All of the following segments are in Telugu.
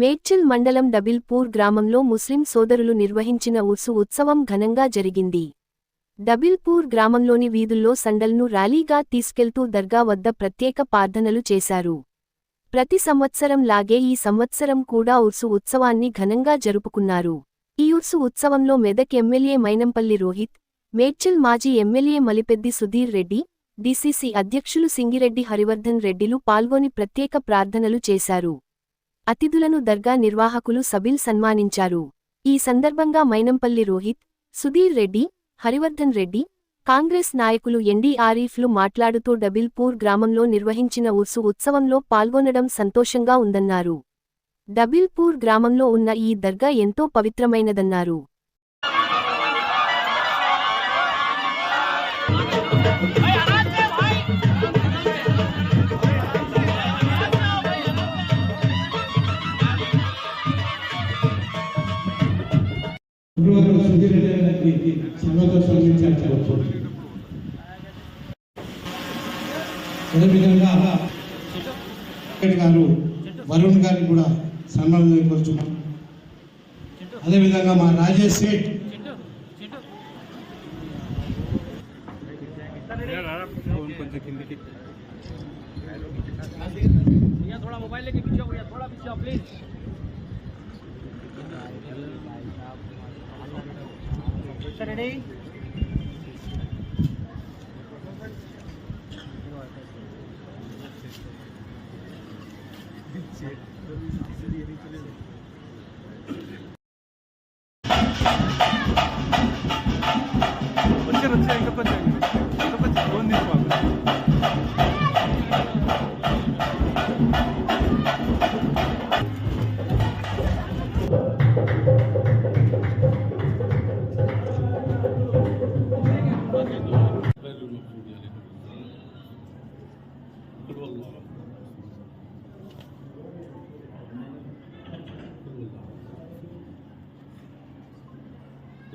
మేడ్చల్ మండలం డబిల్పూర్ గ్రామంలో ముస్లిం సోదరులు నిర్వహించిన ఉర్సు ఉత్సవం ఘనంగా జరిగింది. డబిల్పూర్ గ్రామంలోని వీధుల్లో సండల్ను ర్యాలీగా తీసుకెళ్తూ దర్గా వద్ద ప్రత్యేక ప్రార్థనలు చేశారు. ప్రతి సంవత్సరం లాగే ఈ సంవత్సరం కూడా ఉర్సు ఉత్సవాన్ని ఘనంగా జరుపుకున్నారు. ఈ ఉర్సు ఉత్సవంలో మెదక్ ఎమ్మెల్యే మైనంపల్లి రోహిత్, మేడ్చల్ మాజీ ఎమ్మెల్యే మలిపెద్ది సుధీర్ రెడ్డి, డీసీసీ అధ్యక్షులు సింగిరెడ్డి హరివర్ధన్ రెడ్డిలు పాల్గొని ప్రత్యేక ప్రార్థనలు చేశారు. అతిథులను దర్గా నిర్వాహకులు సబిల్ సన్మానించారు. ఈ సందర్భంగా మైనంపల్లి రోహిత్, సుధీర్ రెడ్డి, హరివర్ధన్ రెడ్డి, కాంగ్రెస్ నాయకులు ఎన్డీ ఆరీఫ్లు మాట్లాడుతూ డబిల్పూర్ గ్రామంలో నిర్వహించిన ఉర్సు ఉత్సవంలో పాల్గొనడం సంతోషంగా ఉందన్నారు. డబిల్పూర్ గ్రామంలో ఉన్న ఈ దర్గా ఎంతో పవిత్రమైనదన్నారు. అదేవిధంగా గారు వరుణ్ గారిని కూడా సన్మానం కోరుచున్నాం. అదేవిధంగా మా రాజేష్ సేట్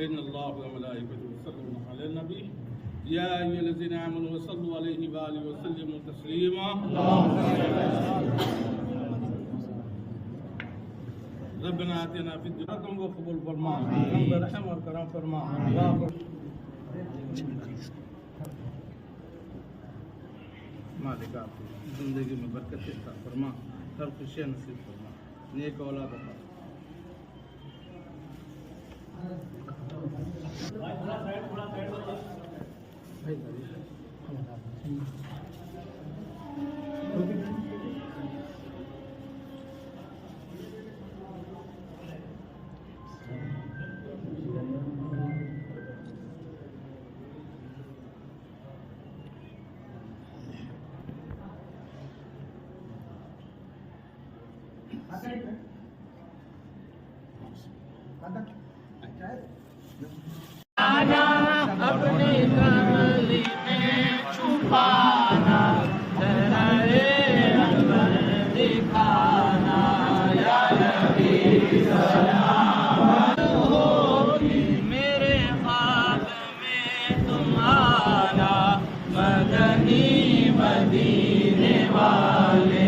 إن الله وملائكته يصلون على النبي يا أيها الذين آمنوا صلوا عليه وآله وسلموا تسليما ربنا آتنا في الدنيا حسنة وقبل فرما رب رحم और करम फरमा मालिक आपकी जिंदगी में बरकत अता फरमा हर खुशियाँ नसीब फरमा नेक औलाद अता अपने कमली में छुपाना दिखाना या नबी सलाम होगी मेरे ख्वाब में तुम्हारा मदनी मदीने वाले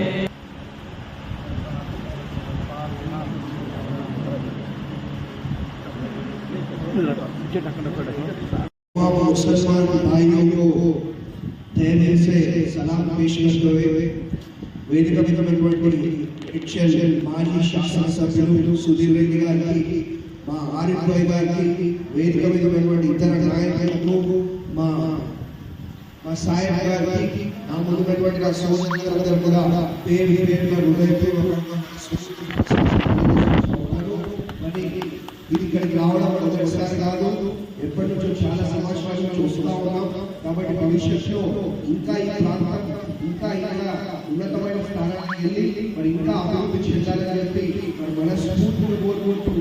मुसलमान भाइयों को धैर्य से सलाम पेश करते हुए वेदिक इच्छल माजी शासन सभ्युలు సుధీర్ రెడ్డి గారికి మా ఆరిఫ్ భాయ్ గారికి వేదికమైనటువంటి ఇతర నాయకులకు మా సాయబ్ గారికి నా ముందున్నటువంటి నా సోదరులందరూ కూడా పేరు పేరున హృదయపూర్వకంగా మరి ఇది ఇక్కడికి రావడం మొదటిసారి కాదు, ఎప్పటి నుంచో చాలా సంవత్సరాలు చూస్తూ ఉన్నాం. కాబట్టి భవిష్యత్తులో ఇంకా ఈ ప్రాంతం ఇంకా ఉన్నతమైన స్థానానికి వెళ్ళి మరి ఇంకా అభివృద్ధి చెందాలని చెప్పి మరి మనస్ఫూర్తిగా కోరుకుంటూ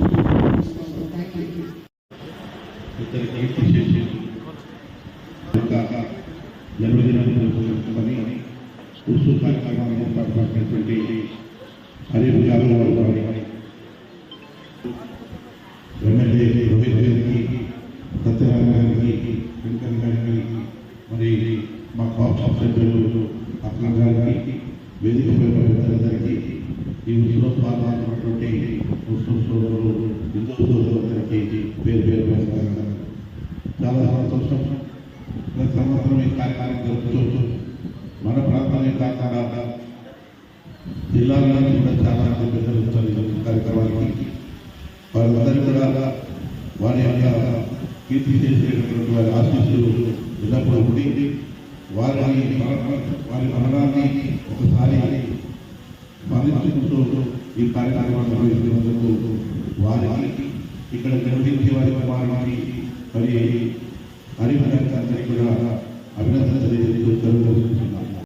ఎమ్మెల్యే రోహిత్ గారికి, సత్యనారాయణ గారికి, వెంకన్న గారికి, మరి మా కాప్ సభ్యులు అక్క గారికి, వేదికపై పెద్దలందరికీ ఈ ఉత్సవంలో పాల్గొన్నటువంటి ముస్లిం సోదరులు, హిందూ సోదరులందరికీ పేరు పేరు వేస్తారు. చాలా సంతోషం. ప్రతి సంవత్సరం ఈ కార్యక్రమం జరుపుతూ మన ప్రాంతాన్ని కాకుండా జిల్లాలో కూడా చాలా మంది పెద్దలు వస్తారు ఈ కార్యక్రమానికి. వారందరూ కూడా వారి యొక్క కీర్తి చేసేటటువంటి వారి ఆశీస్సులు ఎల్లప్పుడూ ఉండి వారి మరణాన్ని ఒకసారి స్మరించుకుంటూ ఈ కార్యక్రమాన్ని నిర్వహిస్తున్నందుకు వారికి ఇక్కడ నిర్వహించే వారి కుమారునికి మరి